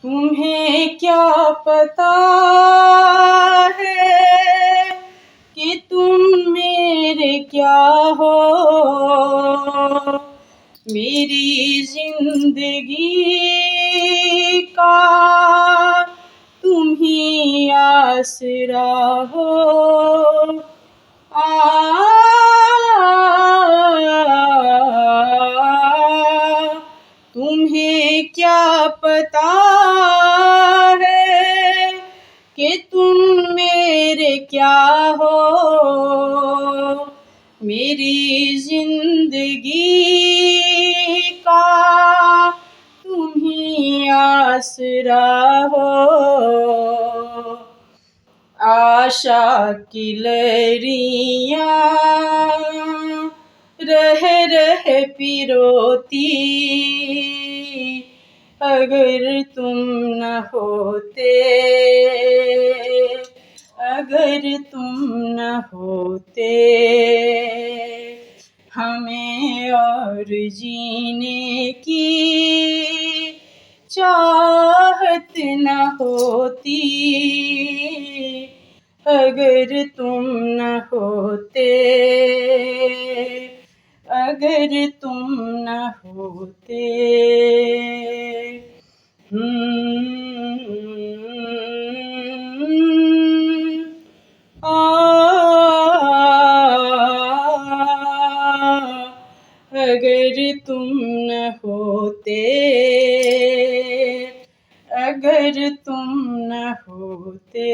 तुम्हें क्या पता है कि तुम मेरे क्या हो। मेरी जिंदगी का तुम ही आसरा हो। तुम्हें क्या पता है कि तुम मेरे क्या हो। मेरी जिंदगी का तुम ही आसरा हो। आशा की लहरियाँ रह रह पिरोती, अगर तुम न होते, अगर तुम न होते, हमें और जीने की चाहत न होती। अगर तुम न होते, अगर तुम न होते। अगर तुम न होते, अगर तुम न होते।